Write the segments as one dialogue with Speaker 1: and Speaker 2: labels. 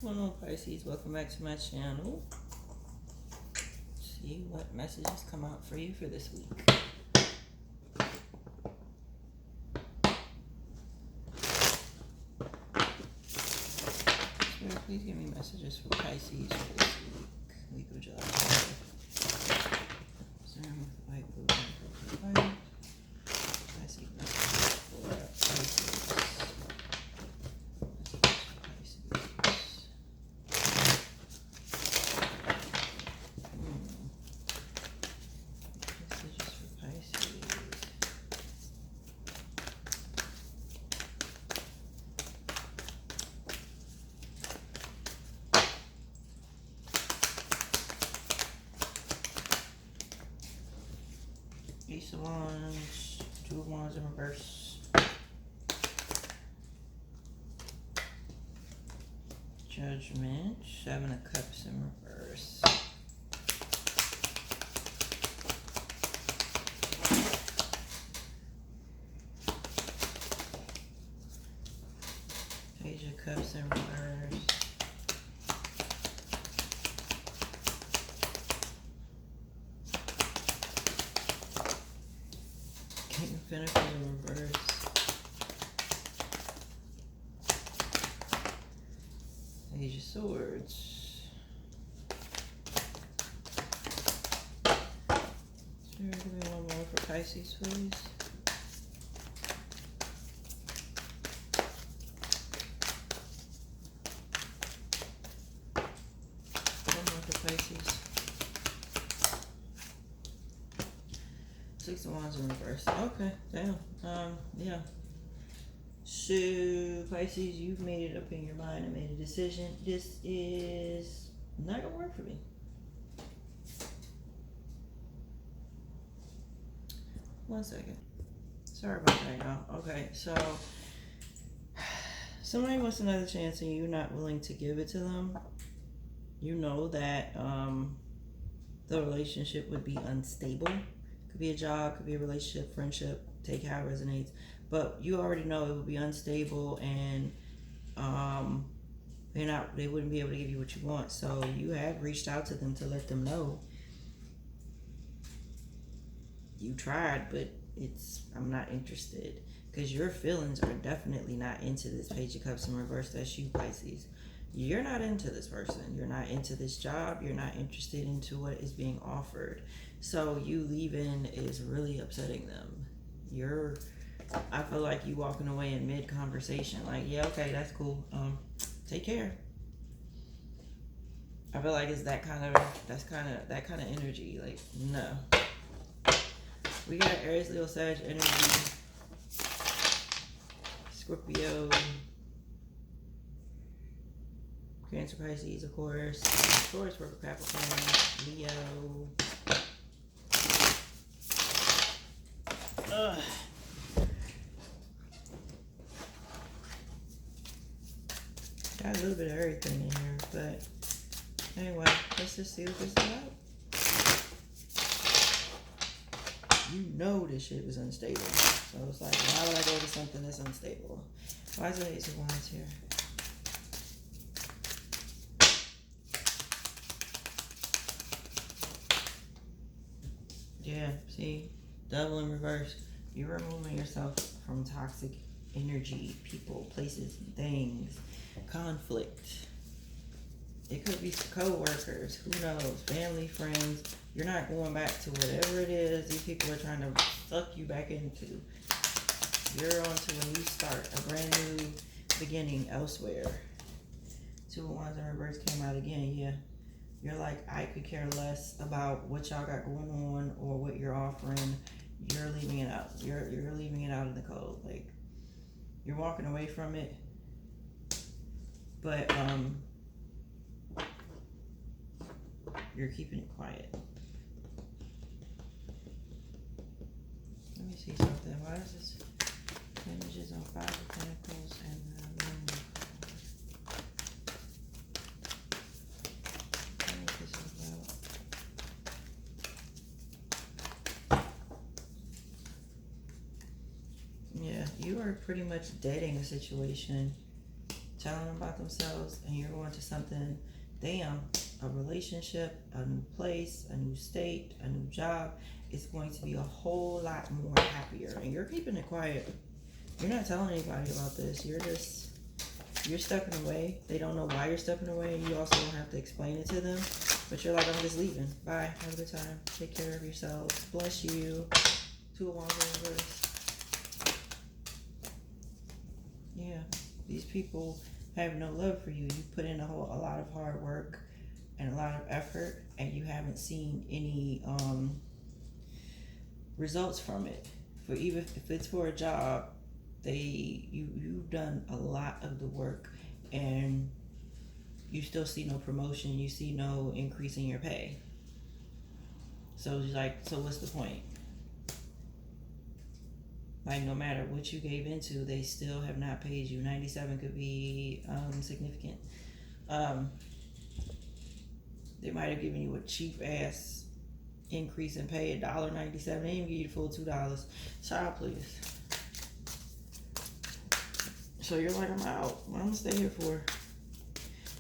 Speaker 1: What's going on, Pisces? Welcome back to my channel. See what messages come out for you for this week. Spirit, please give me messages for Pisces for this week of July. Concern with white, blue, and white. Pisces messages for Pisces. Ace of Wands, Two of Wands in reverse. Judgment, Seven of Cups in reverse. Page of Cups in reverse. King of Pentacles in reverse. Page of Swords. Spirit, give me one more for Pisces, please. One more for Pisces. Six of Wands in reverse. Okay, damn. Yeah. So, Pisces, you've made it up in your mind and made a decision. This is not gonna work for me. One second. Sorry about that, y'all. Okay, so somebody wants another chance and you're not willing to give it to them. You know that the relationship would be unstable. Could be a job, could be a relationship, friendship, take how it resonates. But you already know it would be unstable and they wouldn't be able to give you what you want. So you have reached out to them to let them know. You tried, but I'm not interested. Because your feelings are definitely not into this Page of Cups in reverse. That's you, Pisces. You're not into this person. You're not into this job. You're not interested into what is being offered. So you leaving is really upsetting them. I feel like you walking away in mid-conversation. Like, yeah, okay, that's cool. Take care. I feel like it's that kind of energy. Like, no. We got Aries, Leo, Sag energy. Scorpio. Cancer, Pisces, of course. Taurus, Virgo, Capricorn, Leo. Ugh. Got a little bit of everything in here, but anyway, let's just see what this is about. You know this shit was unstable. So it's like, why would I go to something that's unstable? Why is the Ace of Wands here? Yeah, see? Double in reverse. You're removing yourself from toxic energy, people, places, things, conflict. It could be co-workers, who knows, family, friends. You're not going back to whatever it is these people are trying to suck you back into. You're on to a new start, a brand new beginning elsewhere. Two of Wands in reverse came out again, yeah. You're like, I could care less about what y'all got going on or what you're offering. You're leaving it out. You're leaving it out in the cold. Like, you're walking away from it. But you're keeping it quiet. Let me see something. Why is this images on Five of Pentacles and the Moon? What is this about? Yeah, you are pretty much dating a situation telling them about themselves, and you're going to something, damn, a relationship, a new place, a new state, a new job, it's going to be a whole lot more happier. And you're keeping it quiet. You're not telling anybody about this. You're stepping away. They don't know why you're stepping away, and you also don't have to explain it to them. But you're like, I'm just leaving. Bye. Have a good time. Take care of yourselves. Bless you. 2 of Wands in reverse. Yeah. These people have no love for you. You put in a lot of hard work and a lot of effort, and you haven't seen any results from it. For even if it's for a job, you've done a lot of the work, and you still see no promotion. You see no increase in your pay. So it's like, so what's the point? Like, no matter what you gave into, they still have not paid you. 97 could be significant. They might have given you a cheap ass increase in pay, $1.97. They didn't even give you the full $2. Child, please. So you're like, I'm out. What I'm gonna stay here for?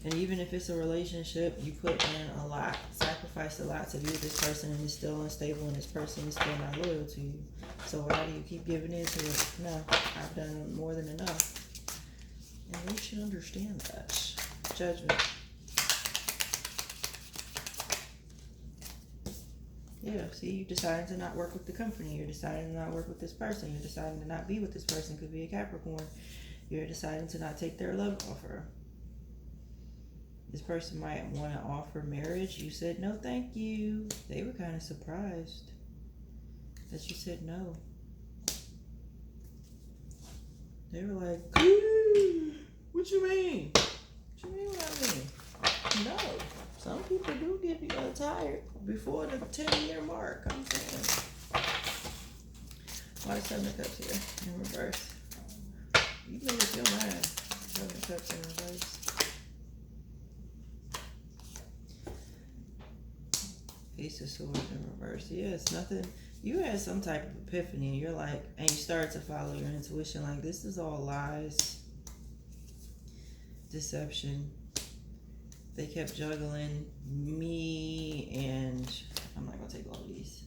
Speaker 1: And even if it's a relationship, you put in a lot, sacrificed a lot to be with this person, and it's still unstable, and this person is still not loyal to you. So why do you keep giving into it? No, I've done more than enough. And you should understand that. Judgment. Yeah, see, you deciding to not work with the company. You're deciding to not work with this person. You're deciding to not be with this person. Could be a Capricorn. You're deciding to not take their love offer. This person might want to offer marriage. You said no, thank you. They were kind of surprised that you said no. They were like, what you mean? What you mean what I mean? No. Some people do get tired before the 10-year mark. I'm saying. Why is 7 of Cups here in reverse? You made up your mind. 7 of Cups in reverse. Ace of Swords in reverse. Yeah, it's nothing. You had some type of epiphany, and you're like, and you start to follow your intuition. Like, this is all lies, deception. They kept juggling me, and I'm not gonna take all of these.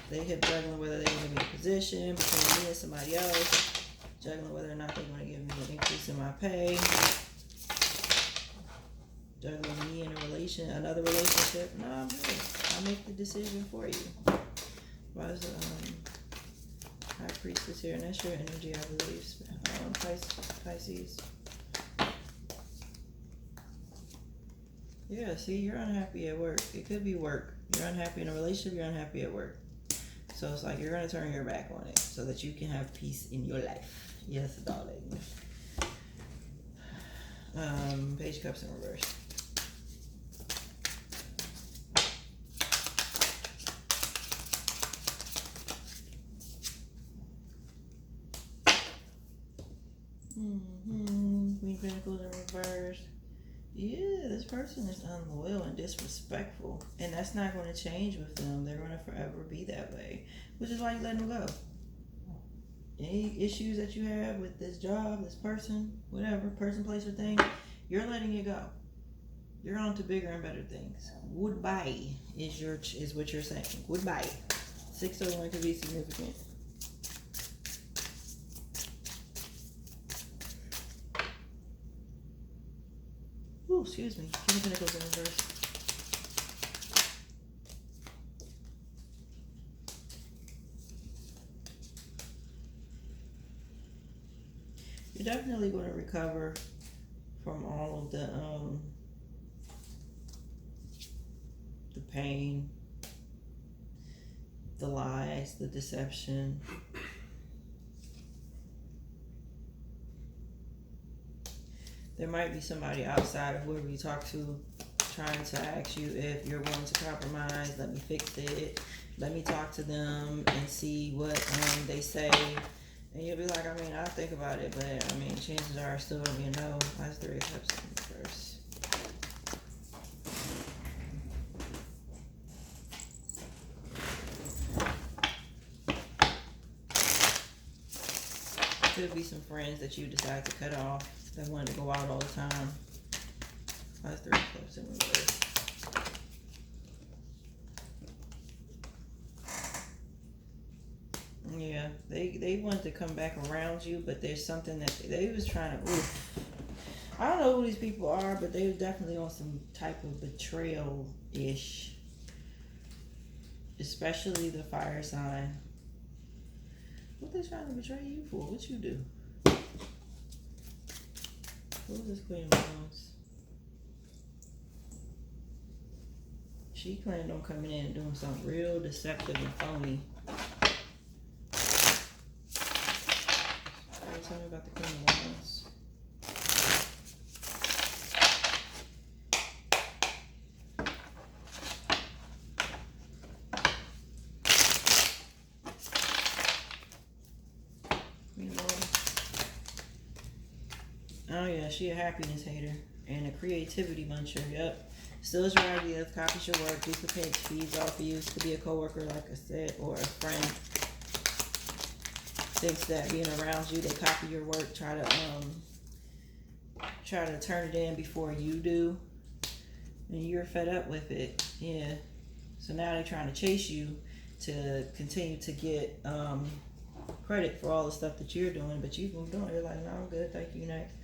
Speaker 1: They kept juggling whether they were gonna be in a position between me and somebody else, juggling whether or not they're gonna give me an increase in my pay. Juggling me in another relationship. No, I'm good. I'll make the decision for you. Why is the High Priestess here? And that's your energy, I believe. Pisces. Yeah, see, you're unhappy at work. It could be work. You're unhappy in a relationship, you're unhappy at work. So it's like you're going to turn your back on it so that you can have peace in your life. Yes, darling. Page of Cups in reverse. Queen of Pentacles in reverse. Yeah, this person is unloyal and disrespectful, and that's not going to change with them. They're going to forever be that way, which is why you let them go. Any issues that you have with this job, this person, whatever, person, place, or thing, you're letting it go. You're on to bigger and better things. Goodbye is what you're saying. Goodbye. 601 could be significant. Ooh, excuse me. King of Pentacles in reverse. You're definitely going to recover from all of the pain, the lies, the deception. There might be somebody outside of whoever you talk to trying to ask you if you're willing to compromise. Let me fix it. Let me talk to them and see what they say. And you'll be like, I mean, I'll think about it, but I mean, chances are it's still going to be a no. That's 3 of Cups in reverse. Could be some friends that you decide to cut off. that wanted to go out all the time. That's 3 of Cups in reverse. Yeah, they wanted to come back around you, but there's something that they was trying to. Oof. I don't know who these people are, but they were definitely on some type of betrayal-ish. Especially the fire sign. What they trying to betray you for? What you do? Who is this Queen of Wands? She planned on coming in and doing something real deceptive and phony. Tell me about the Queen of Wands. Oh yeah, she a happiness hater and a creativity muncher. Yep. Steals your ideas, copies your work, duplicates, feeds off of you. This could be a coworker, like I said, or a friend. Thinks that being around you, they copy your work, try to turn it in before you do, and you're fed up with it. Yeah. So now they're trying to chase you to continue to get credit for all the stuff that you're doing, but you've moved on. You're like, no, I'm good, thank you, next.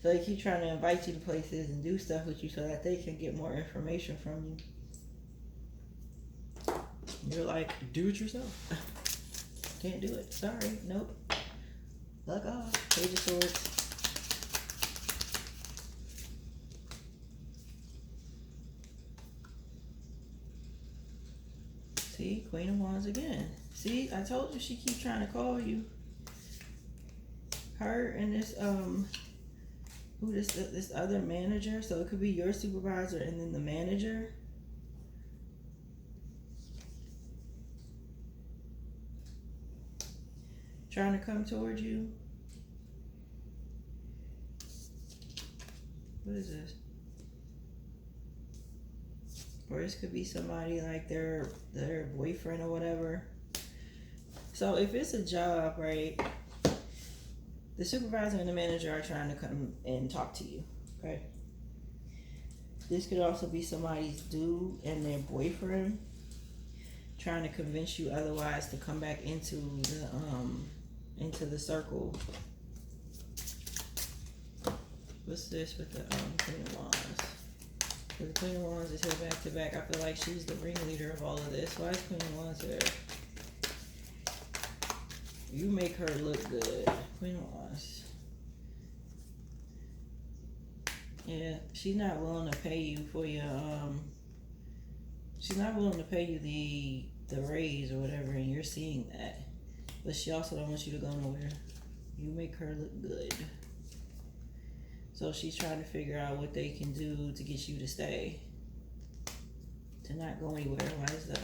Speaker 1: So they keep trying to invite you to places and do stuff with you so that they can get more information from you. You're like, do it yourself. Can't do it. Sorry. Nope. Luck off. Page of Swords. See, Queen of Wands again. See, I told you she keep trying to call you. Her and this this other manager. So it could be your supervisor and then the manager. Trying to come towards you. What is this? Or this could be somebody like their boyfriend or whatever. So if it's a job, right, the supervisor and the manager are trying to come and talk to you, okay? This could also be somebody's dude and their boyfriend trying to convince you otherwise to come back into the circle. What's this with the Queen of Wands? The Queen of Wands is here back to back. I feel like she's the ringleader of all of this. Why is Queen of Wands here? You make her look good. Queen of Wands. Yeah, she's not willing to pay you for your she's not willing to pay you the raise or whatever, and you're seeing that. But she also don't want you to go nowhere. You make her look good. So she's trying to figure out what they can do to get you to stay. To not go anywhere. Why is the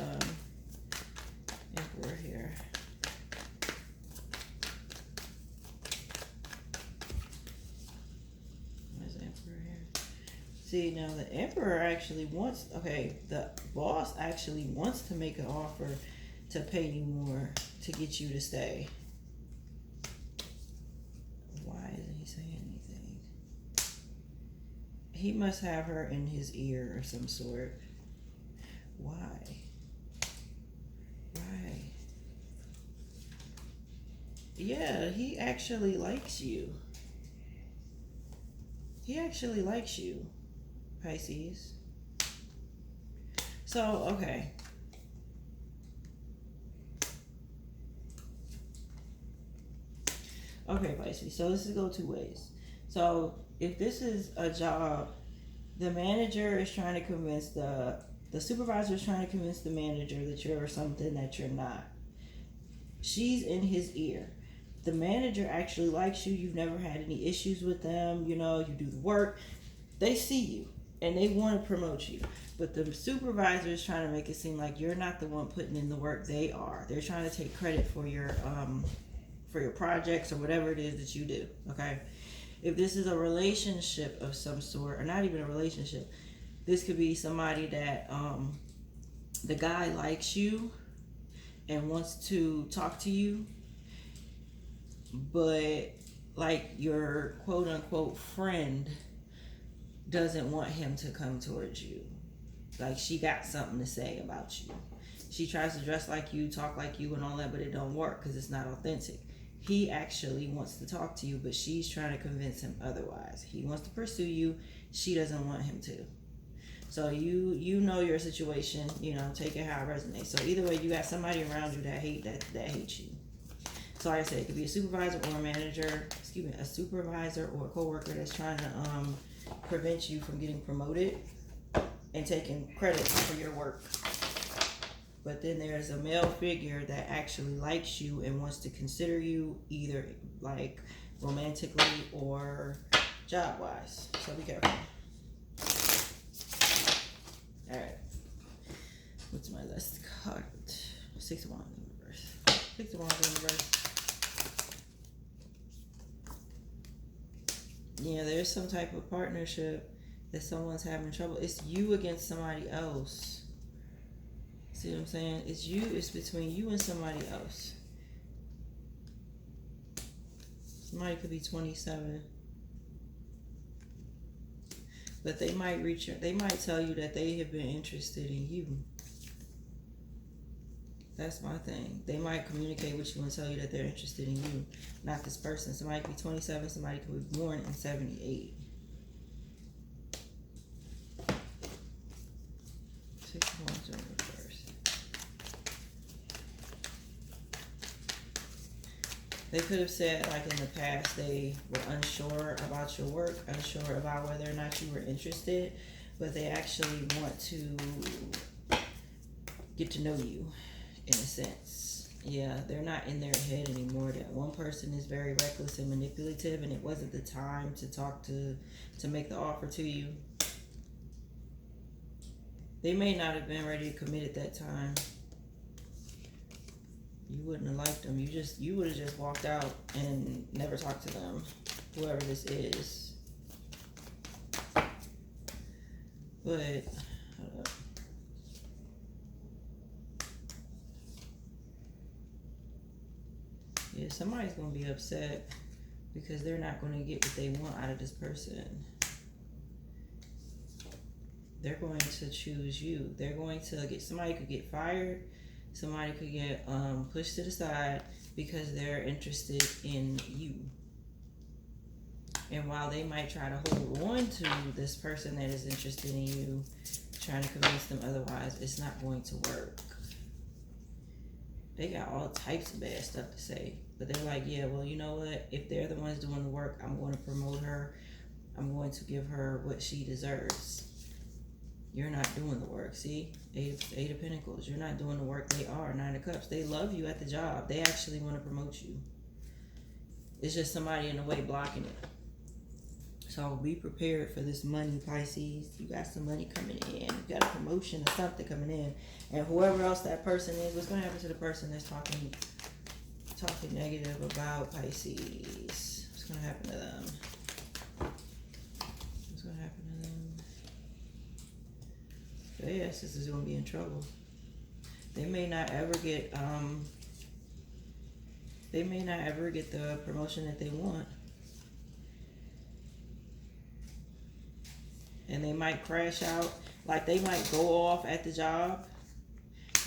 Speaker 1: Emperor here? Why is the Emperor here? See, now the Emperor actually wants, okay, the boss actually wants to make an offer to pay you more to get you to stay. Why isn't he saying anything? He must have her in his ear of some sort. Why? Why? Yeah, he actually likes you. He actually likes you, Pisces. So, okay. Okay, Pisces. So this is go 2 ways. So if this is a job, the manager is trying to convince the supervisor is trying to convince the manager that you're something that you're not. She's in his ear. The manager actually likes you. You've never had any issues with them. You know, you do the work. They see you and they want to promote you. But the supervisor is trying to make it seem like you're not the one putting in the work. They are. They're trying to take credit for your projects or whatever it is that you do. Okay. If this is a relationship of some sort, or not even a relationship, this could be somebody that the guy likes you and wants to talk to you, but like your quote unquote friend doesn't want him to come towards you. Like she got something to say about you. She tries to dress like you, talk like you, and all that, but it don't work because it's not authentic. He actually wants to talk to you, but she's trying to convince him otherwise. He wants to pursue you. She doesn't want him to. So you know your situation. You know, take it how it resonates. So either way, you got somebody around you that hates you. So like I said, it could be a supervisor or a manager. Excuse me, a supervisor or a coworker that's trying to prevent you from getting promoted and taking credit for your work. But then there's a male figure that actually likes you and wants to consider you either like romantically or job wise. So be careful. Alright. What's my last card? 6 of Wands in reverse. 6 of Wands in reverse. Yeah, there's some type of partnership that someone's having trouble. It's you against somebody else. See what I'm saying? It's between you and somebody else. Somebody could be 27. But they might tell you that they have been interested in you. That's my thing. They might communicate with you and tell you that they're interested in you, not this person. Somebody could be 27, somebody could be born in 78. 6 of Wands in reverse. They could have said, like in the past, they were unsure about your work, unsure about whether or not you were interested, but they actually want to get to know you in a sense. Yeah, they're not in their head anymore. That one person is very reckless and manipulative, and it wasn't the time to talk to make the offer to you. They may not have been ready to commit at that time. You wouldn't have liked them. You would have just walked out and never talked to them, whoever this is. But hold up. Yeah, somebody's gonna be upset because they're not gonna get what they want out of this person. They're going to choose you. They're going to get, somebody could get fired. Somebody could get pushed to the side because they're interested in you. And while they might try to hold on to this person that is interested in you, trying to convince them otherwise, it's not going to work. They got all types of bad stuff to say. But they're like, yeah, well, you know what? If they're the ones doing the work, I'm going to promote her. I'm going to give her what she deserves. You're not doing the work. See? Eight of Pentacles. You're not doing the work. They are. 9 of Cups. They love you at the job. They actually want to promote you. It's just somebody in the way blocking it. So be prepared for this money, Pisces. You got some money coming in. You got a promotion or something coming in. And whoever else that person is, what's going to happen to the person that's talking negative about Pisces? What's going to happen to them? What's going to happen to them? Yeah, this is going to be in trouble. They may not ever get the promotion that they want. And they might crash out. Like they might go off at the job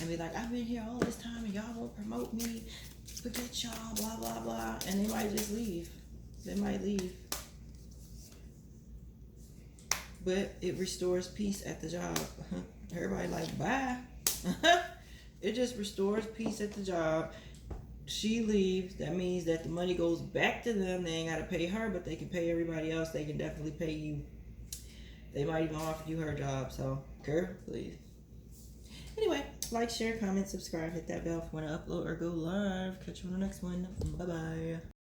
Speaker 1: and be like, I've been here all this time and y'all won't promote me. Forget y'all, blah, blah, blah. And they might just leave. They might leave. But it restores peace at the job. Everybody like, bye. It just restores peace at the job. She leaves. That means that the money goes back to them. They ain't got to pay her, but they can pay everybody else. They can definitely pay you. They might even offer you her job. So, girl, please. Anyway, like, share, comment, subscribe, hit that bell if you want to upload or go live. Catch you on the next one. Bye-bye.